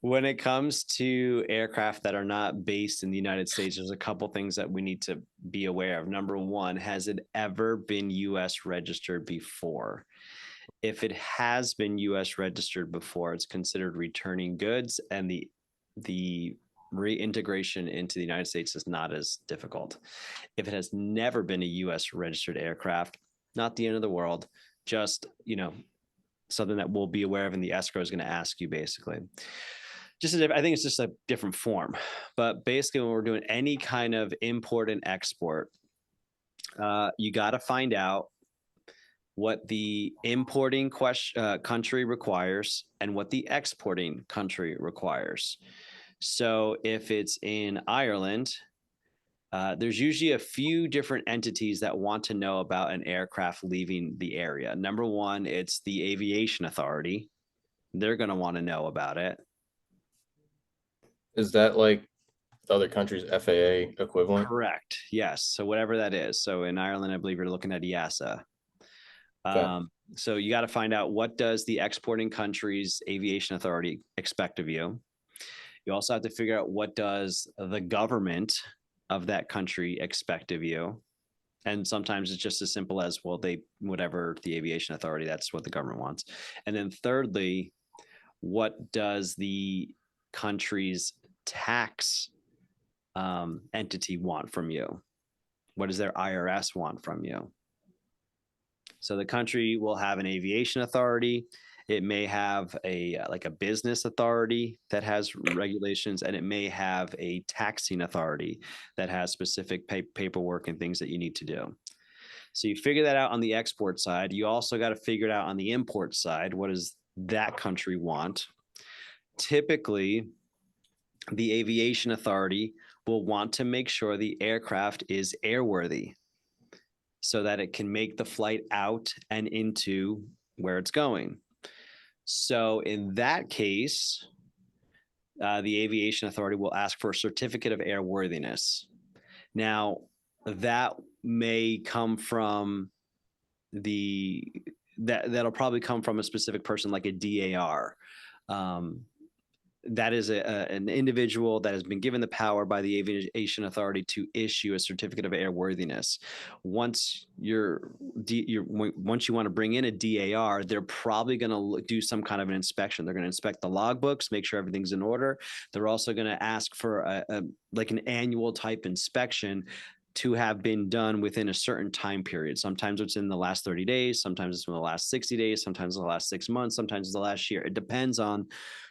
When it comes to aircraft that are not based in the United States, there's a couple things that we need to be aware of. Number one, has it ever been US registered before? If it has been US registered before, it's considered returning goods, and the reintegration into the United States is not as difficult. If it has never been a US registered aircraft, not the end of the world, just, something that we'll be aware of, and the escrow is going to ask you basically. I think it's just a different form. But basically, when we're doing any kind of import and export, you got to find out what the importing country requires and what the exporting country requires. So if it's in Ireland, there's usually a few different entities that want to know about an aircraft leaving the area. Number one, it's the Aviation Authority. They're going to want to know about it. Is that like the other country's FAA equivalent? Correct. Yes. So whatever that is. So in Ireland, I believe you're looking at EASA. Okay. So you got to find out, what does the exporting country's aviation authority expect of you. You also have to figure out, what does the government of that country expect of you. And sometimes it's just as simple as, well, whatever the aviation authority, that's what the government wants. And then thirdly, what does the country's tax entity want from you? What does their IRS want from you? So the country will have an aviation authority. It may have a business authority that has regulations, and it may have a taxing authority that has specific paperwork and things that you need to do. So you figure that out on the export side. You also got to figure it out on the import side. What does that country want? Typically, the aviation authority will want to make sure the aircraft is airworthy so that it can make the flight out and into where it's going. So in that case, the aviation authority will ask for a certificate of airworthiness. Now, that may come from that'll probably come from a specific person, like a DAR. That is an individual that has been given the power by the aviation authority to issue a certificate of airworthiness. Once once you want to bring in a DAR, they're probably going to do some kind of an inspection. They're going to inspect the logbooks, make sure everything's in order. They're also going to ask for an annual type inspection to have been done within a certain time period. Sometimes it's in the last 30 days, sometimes it's in the last 60 days, sometimes in the last 6 months, sometimes it's the last year. It depends on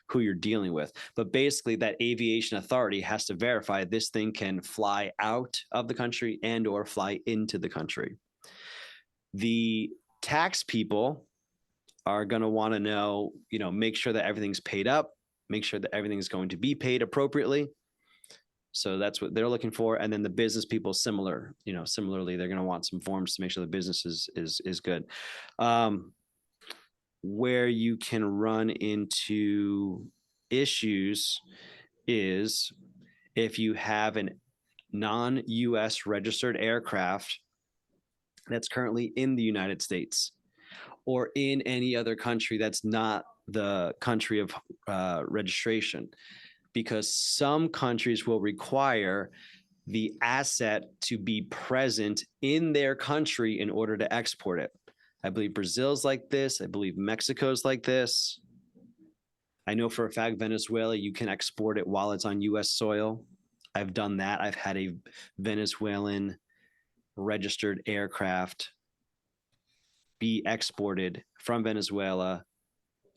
who you're dealing with. But basically, that aviation authority has to verify this thing can fly out of the country and or fly into the country. The tax people are going to want to know, make sure that everything's paid up, make sure that everything's going to be paid appropriately. So that's what they're looking for. And then the business people, similarly, they're going to want some forms to make sure the business is good. Where you can run into issues is if you have an non-US registered aircraft that's currently in the United States or in any other country that's not the country of registration, because some countries will require the asset to be present in their country in order to export it. I believe Brazil's like this. I believe Mexico's like this. I know for a fact Venezuela, you can export it while it's on US soil. I've done that. I've had a Venezuelan registered aircraft be exported from Venezuela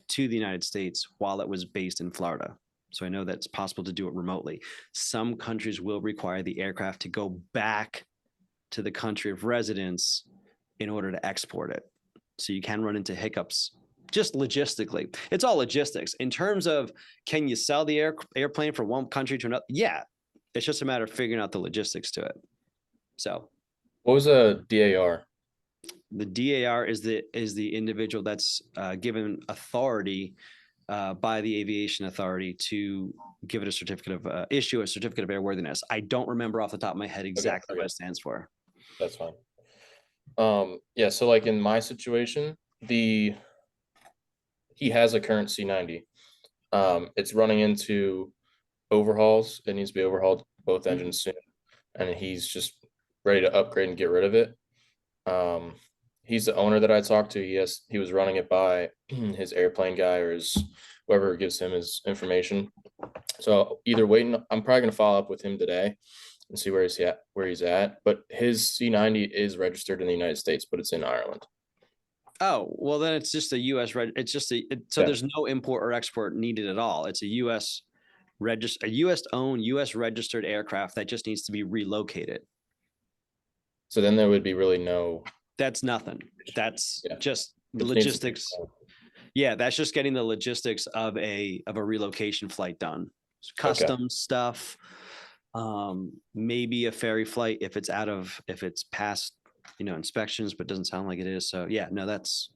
to the United States while it was based in Florida. So I know that it's possible to do it remotely. Some countries will require the aircraft to go back to the country of residence in order to export it. So you can run into hiccups just logistically. It's all logistics. In terms of, can you sell the airplane from one country to another? Yeah. It's just a matter of figuring out the logistics to it. So What was a DAR? the DAR is the individual that's given authority by the aviation authority to give it a certificate of issue a certificate of airworthiness. I don't remember off the top of my head exactly what it stands for. That's fine. Yeah, so like in my situation, he has a current C90. It's running into overhauls. It needs to be overhauled, both Mhm. engines soon, and he's just ready to upgrade and get rid of it. He's the owner that I talked to. He was running it by his airplane guy or his whoever gives him his information. So either waiting, I'm probably gonna follow up with him today and see where he's at. But his C90 is registered in the United States, but it's in Ireland. Oh, well, then it's just a US it's just so Yeah. there's no import or export needed at all. It's a a US owned, US registered aircraft that just needs to be relocated. So then there would be really no. That's nothing. That's Yeah. just It just needs to be. logistics. Yeah, that's just getting the logistics of a relocation flight done. Okay. Custom stuff, maybe a ferry flight if it's past, inspections, but doesn't sound like it is. So yeah, no, that's